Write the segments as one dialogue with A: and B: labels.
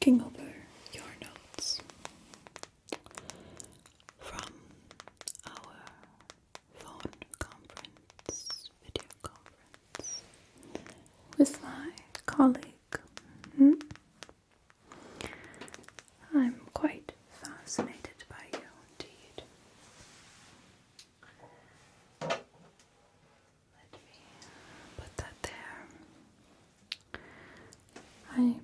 A: looking over your notes from our phone conference, video conference with my colleague. I'm quite fascinated by you indeed. Let me put that there. I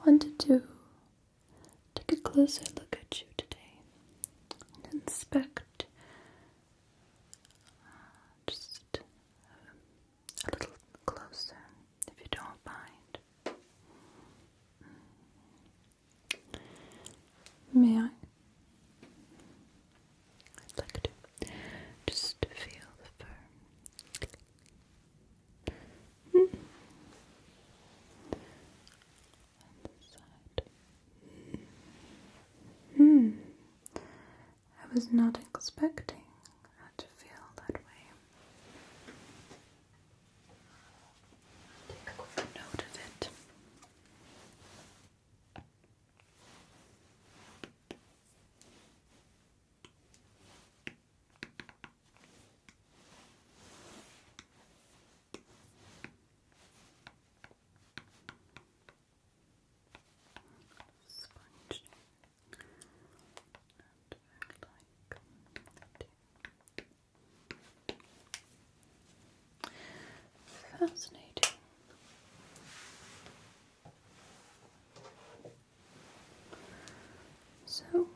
A: wanted to take a closer look at you today and inspect just a little closer, if you don't mind. May I? I'd like to just feel the fur. On this side. I was not expecting to feel that way. Take a quick note of it. Sponge. Fascinating. So,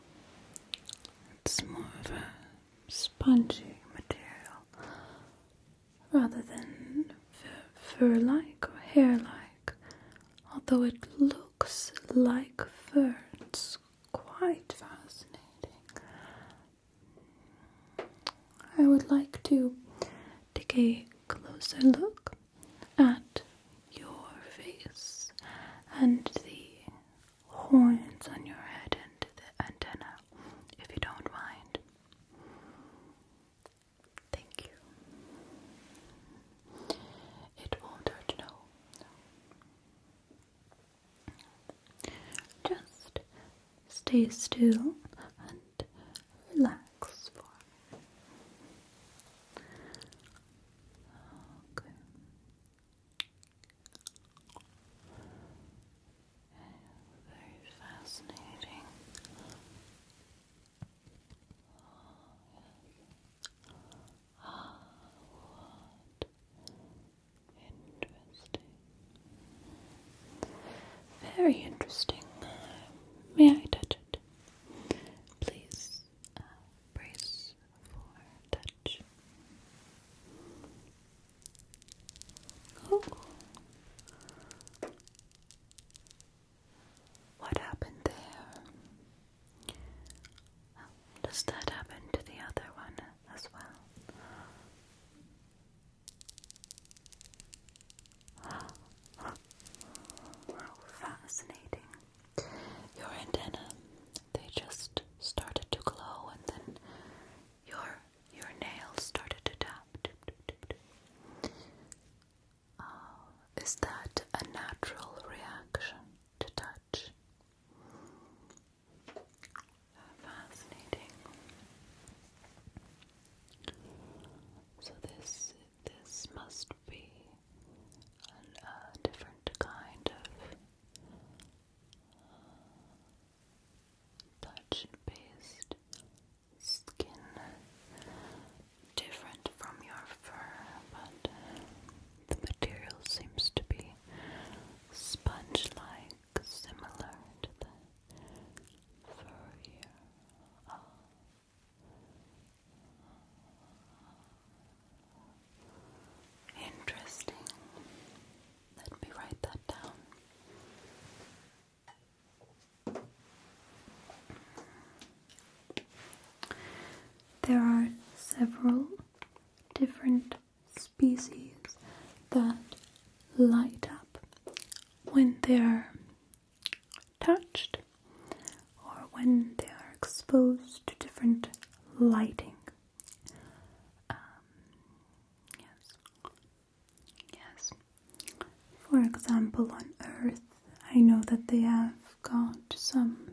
A: it's more of a spongy material rather than fur-like or hair-like. Although it looks like fur, it's quite fascinating. I would like to take a closer look at your face and the horns on your head and the antenna, if you don't mind. Thank you. It won't hurt, no. Just stay still and relax for me. Okay. Very fascinating. What interesting. Very interesting. May I touch it? Please brace for touch. Oh. What happened there? Does that happen to the other one as well? How fascinating. Your antenna, they just started to glow, and then your nails started to tap. Is that a natural reaction to touch? Fascinating. So this must be a different kind of touch-based skin, different from your fur, but the material seems to be sponge-like, similar to the fur here. Interesting. Let me write that down. There are several different species that light up when they're touched or when they are exposed to different lighting. Yes. For example, on Earth, I know that they have got some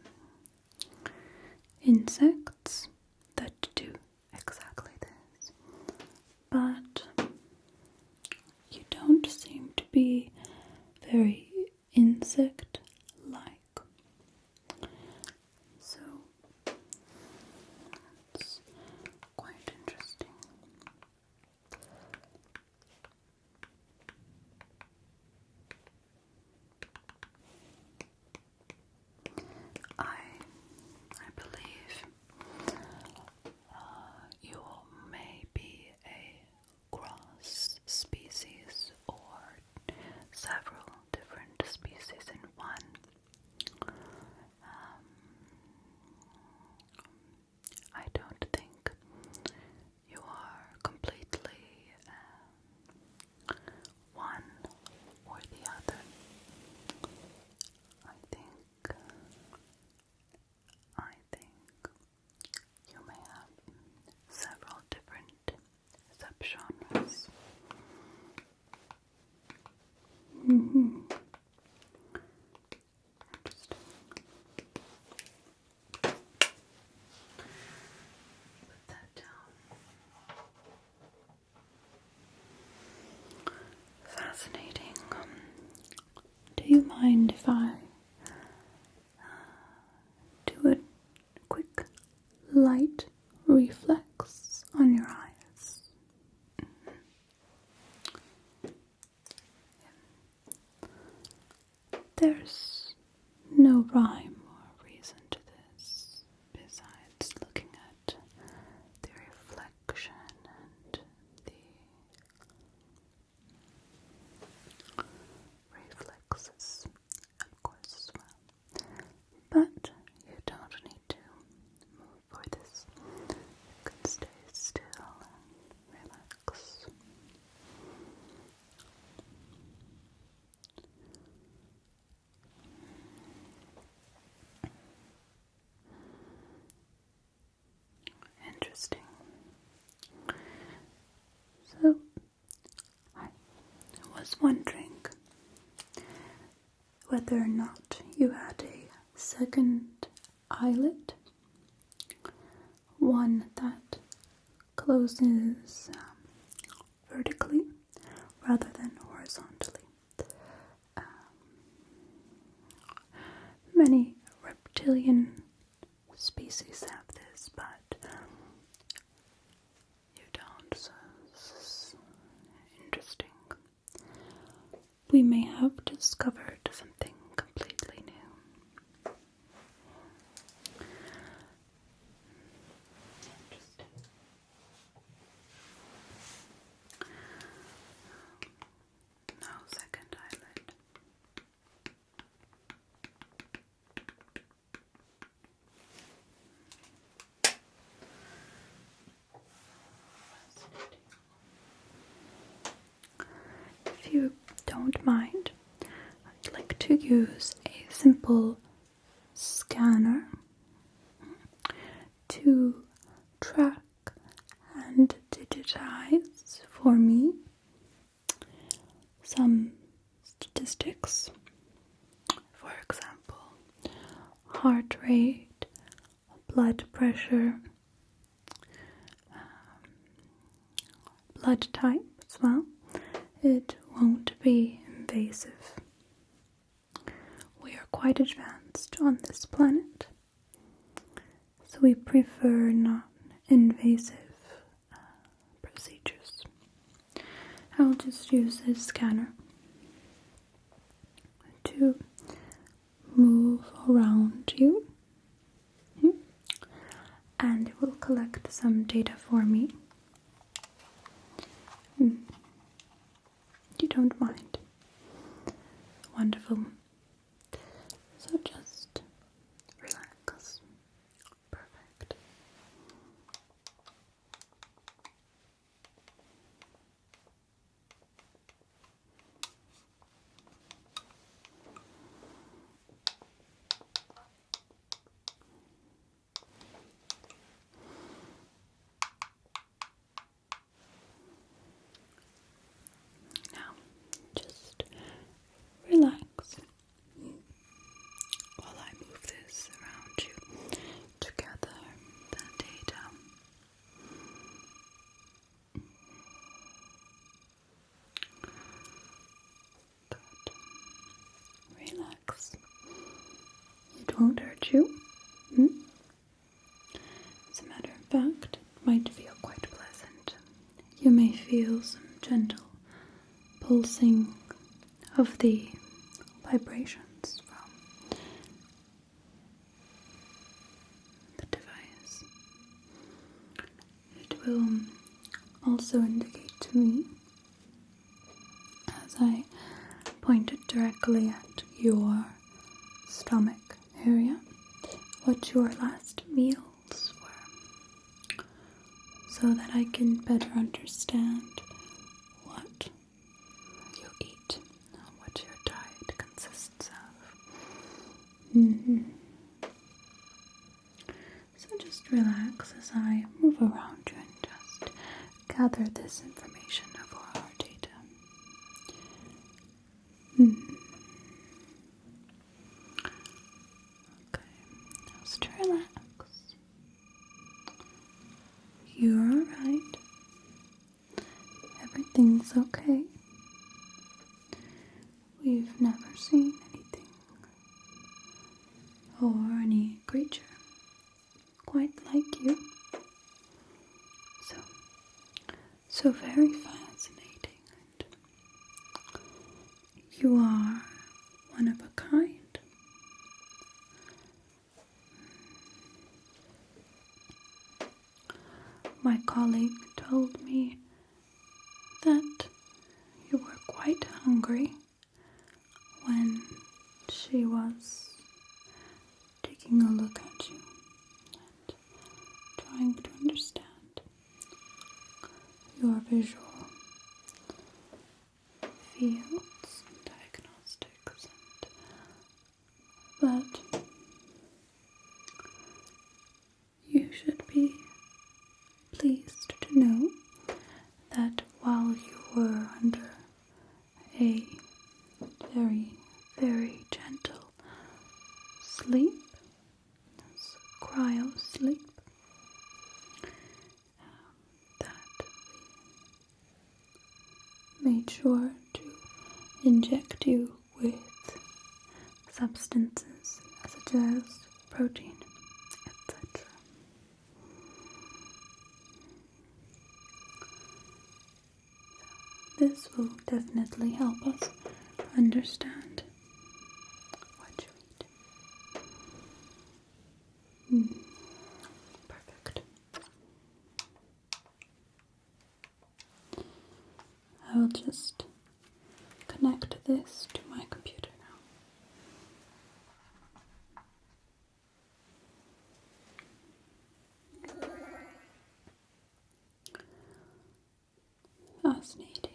A: insects that do exactly this, but you don't seem to be very insect-like. So it's quite interesting. I believe you may be a cross species or several different species in one. I don't think you are completely one or the other. I think you may have several different subgenres. Interesting. Put that down. Fascinating. Do you mind if I do a quick light reflex on your eyes? There's no rhyme or reason to this besides looking at the reflection and the reflexes, of course, as well. But you don't need to move for this. You can stay still and relax. Interesting. So, I was wondering whether or not you had a second eyelid, one that closes vertically rather than horizontally. Many reptilian species have this, but you don't, so this is interesting. We may have discovered something completely new. Interesting. No second eyelid. If you don't mind, I'd like to use a simple scanner to track and digitize for me some statistics. For example, heart rate, blood pressure, blood type as well. It won't be invasive. We are quite advanced on this planet, so we prefer non-invasive procedures. I'll just use this scanner to move around you, and it will collect some data for me. You don't mind. Wonderful. So just relax. Perfect. you. Hmm? As a matter of fact, it might feel quite pleasant. You may feel some gentle pulsing of the vibrations from the device. It will also indicate to me, as I point it directly at your stomach area, what your last meals were, so that I can better understand what you eat, what your diet consists of. So just relax as I move around you and just gather this information for our data. Okay, just relax. You're alright. Everything's okay. We've never seen anything or any creature quite like you. So very fascinating. And you are one of a kind. My colleague told me that you were quite hungry when she was taking a look at you and trying to understand your visual fields and diagnostics, but you should be pleased to know that while you were under a very, very gentle sleep, cryo sleep, that we made sure to inject you with substances such as protein, etc. This will definitely help us understand what you eat. Perfect. I will just connect this to my computer now. Fascinating.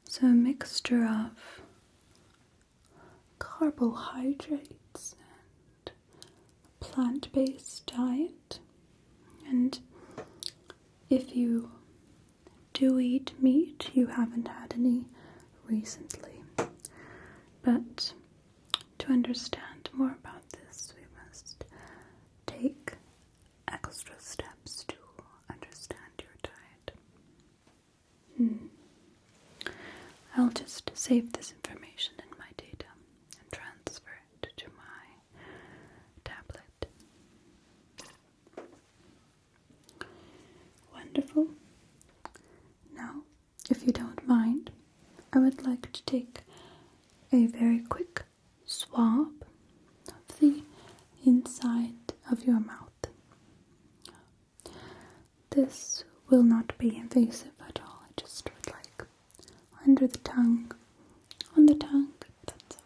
A: So a mixture of carbohydrates and plant-based diet, and if you do eat meat, you haven't had any recently. But to understand more about this, we must take extra steps to understand your diet. I'll just save this information in my data and transfer it to my tablet. Wonderful. Now, if you don't mind, I would like to take a very quick swab of the inside of your mouth. This will not be invasive at all. I just would like under the tongue, on the tongue, that's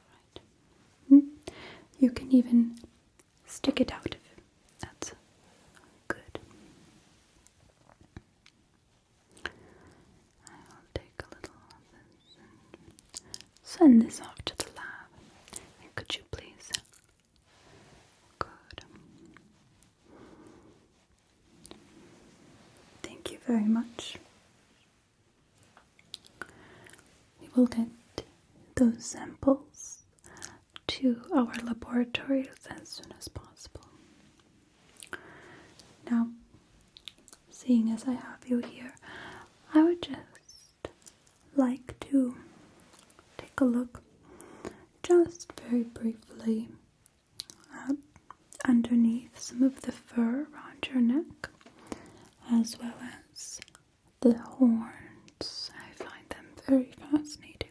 A: alright. You can even stick it out if that's good. I'll take a little of this and send this off to the lab. And could you please? Good. Thank you very much. We will get those samples to our laboratories as soon as possible. Now, seeing as I have you here, I would just like to take a look just very briefly underneath some of the fur around your neck, as well as the horns. I find them very fascinating.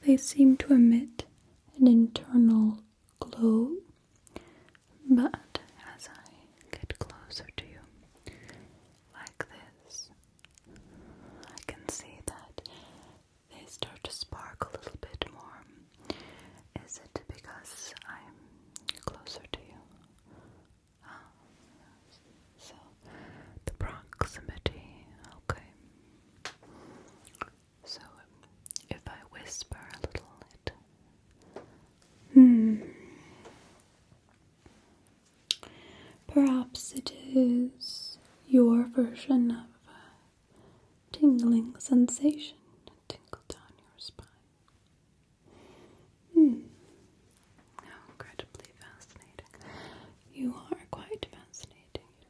A: They seem to emit an internal glow, but as I get closer to you, like this, I can see that they start to spark a little bit more. Is it because I'm closer to you? So, the proximity, okay. So, if I whisper a little, perhaps it is your version of a tingling sensation, a tingle down your spine. How incredibly fascinating. You are quite fascinating, you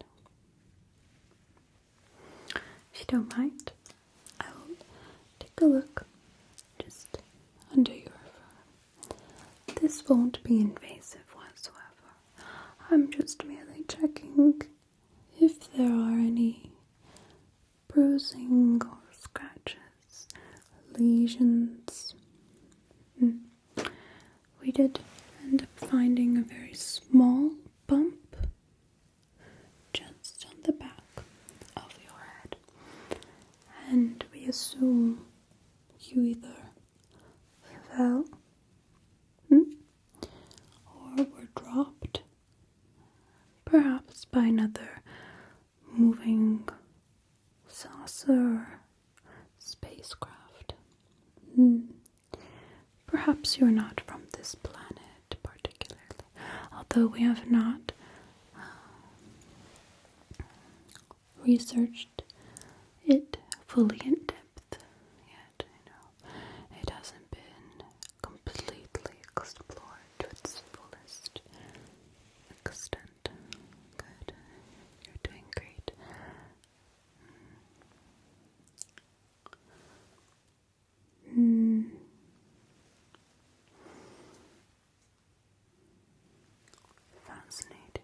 A: know. If you don't mind, I will take a look just under your fur. This won't be invasive whatsoever. I'm just merely checking if there are any bruising or scratches, lesions. We did end up finding a very small bump just on the back of your head, and we assume you either fell or were dropped, perhaps by another moving saucer or spacecraft. Perhaps you're not from this planet particularly, although we have not researched it fully in depth yet. It hasn't been completely explored to its fullest extent. Good. You're doing great. Fascinating.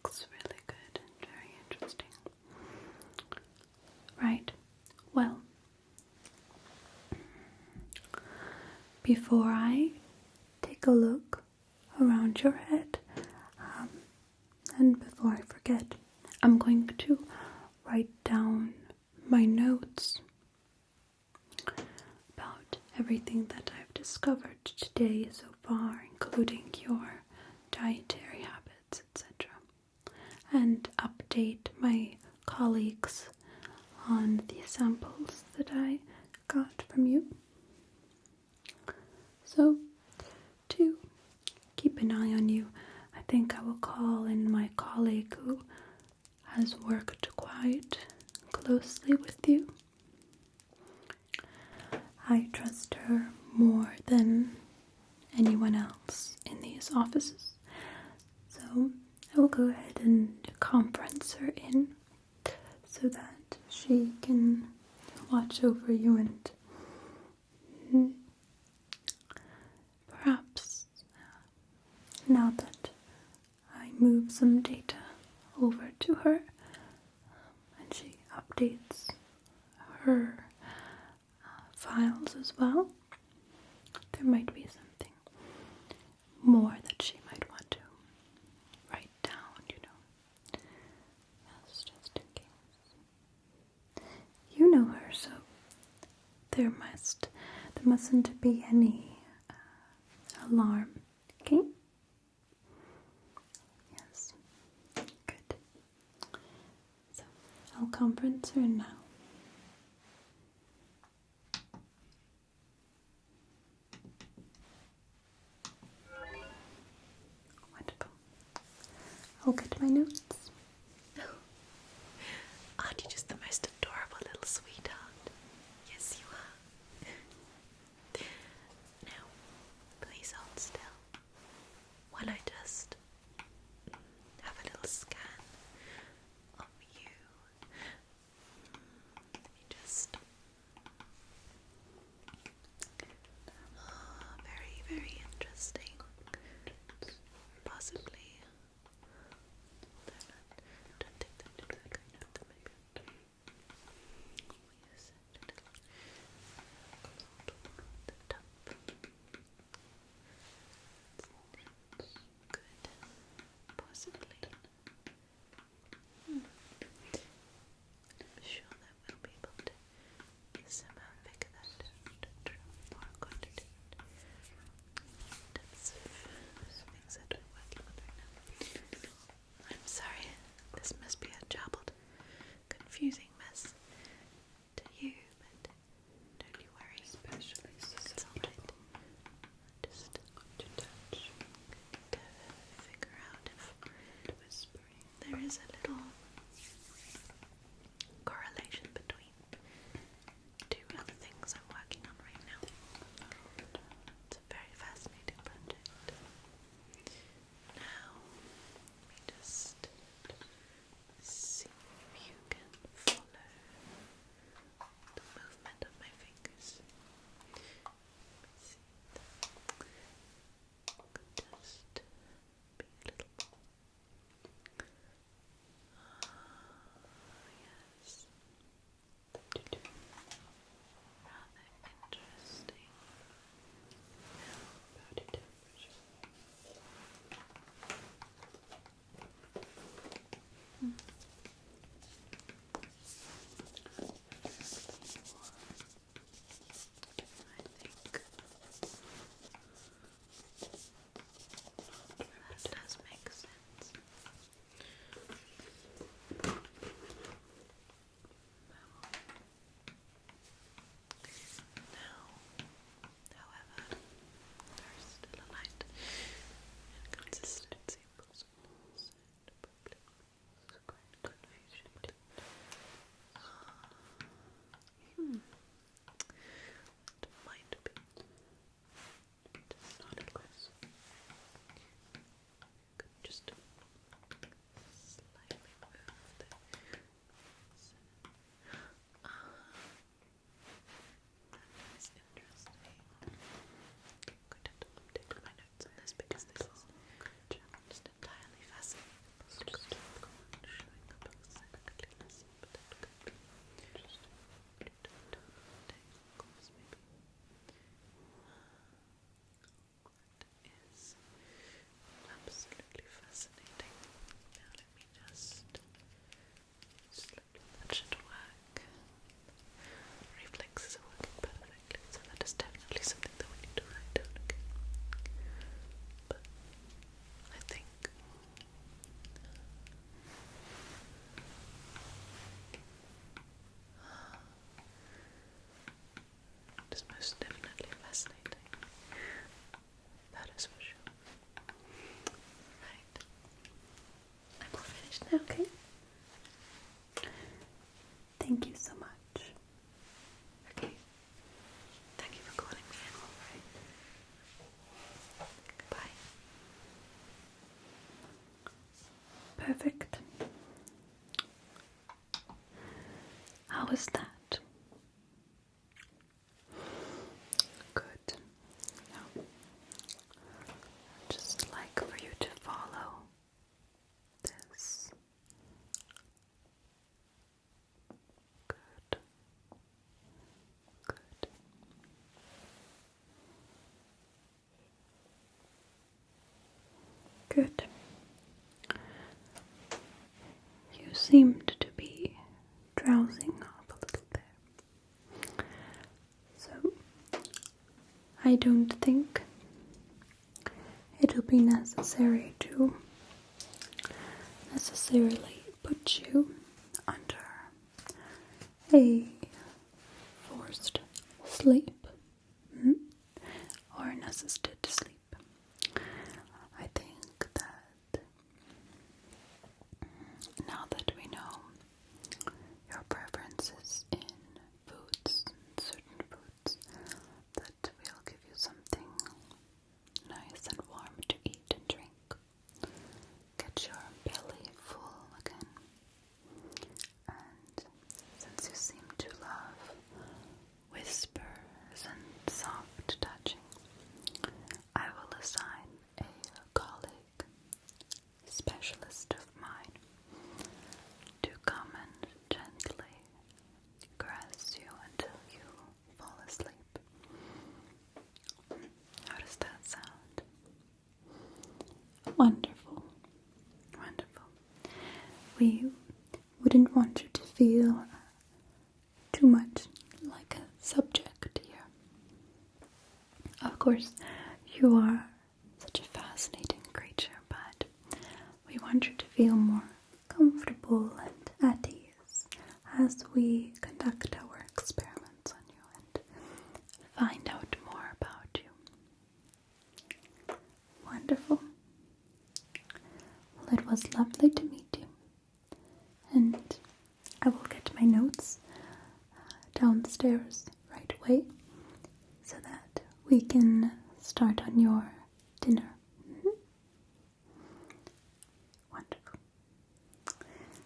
A: Looks really good and very interesting. Right. Well, before I take a look around your head, and before I forget, I'm going to write down my notes about everything that I've discovered today so far, including your dietary habits, etc., and update my colleagues on the samples that I got from you. So, to keep an eye on you, I think I will call in my colleague who has worked quite closely with you. I trust her more than anyone else in these offices, so I will go ahead and conference her in so that she can watch over you and perhaps now that I move some data over to her and she updates her files as well, there might be something more that she might want to write down, Yes, just in case. You know her, so there mustn't be any alarm, okay? Yes, good. So, I'll conference her now. Wonderful. I'll get my notes.
B: Aren't you just the most adorable little sweetheart? Yes, you are. Now, please hold still while I just have a little scan of you. confusing mess to you, but don't you worry.
A: Especially
B: It's alright. Just to figure out if there is a little correlation between two other things I'm working on right now. It's a very fascinating project. Now, let me just see if you can follow the movement of my fingers. Let me see. Could just be a little more. Yes. Rather interesting. Body temperature. I think that does make sense. Now, however, there's still a light inconsistency possible, and probably quite confusion. It might be just not close. Could just slightly move the that is interesting. I'm going to have to update my notes on this because this is just entirely fascinating. Just showing up exactly this, but that could be just of course, maybe. That is absolutely fascinating. Now let me just that should work. Reflexes are working perfectly, so that is definitely something that we need to write down, okay? But I think it is most definitely fascinating. That is for sure. Right. I'm all finished now.
A: Okay. Thank you so much.
B: Okay. Thank you for calling me in. Goodbye.
A: Perfect. How was that? Good. Now, I'd just like for you to follow this. Good. Good. Good. You seemed to be drowsing off a little there. So, I don't think it'll be necessary to necessarily put you under a forced sleep or an assisted sleep. I think that now that we know your preferences in foods, certain foods, that we'll give you something nice and warm to eat and drink. Get your belly full again. And since you seem to love whispers and soft touching, I will assign a colleague, specialist of mine, to come and gently caress you until you fall asleep. How does that sound? Wonderful. Wonderful. We wouldn't want you to feel too much like a subject here. Of course, you are such a fascinating creature, but we want you to feel more comfortable and at ease as we conduct our experiments on you and find out more about you. Wonderful. Well, it was lovely to meet you, and I will get my notes downstairs right away so that we can start on your dinner. Wonderful.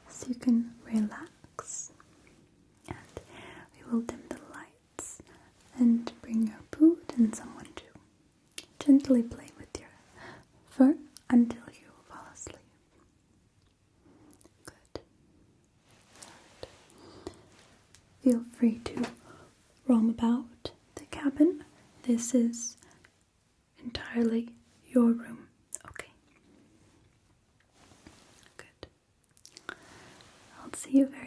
A: So you can relax, and we will dim the lights and bring your food and someone to gently play with your fur until you fall asleep. Good. Feel free to roam about the cabin. This is entirely your room. Okay. Good. I'll see you very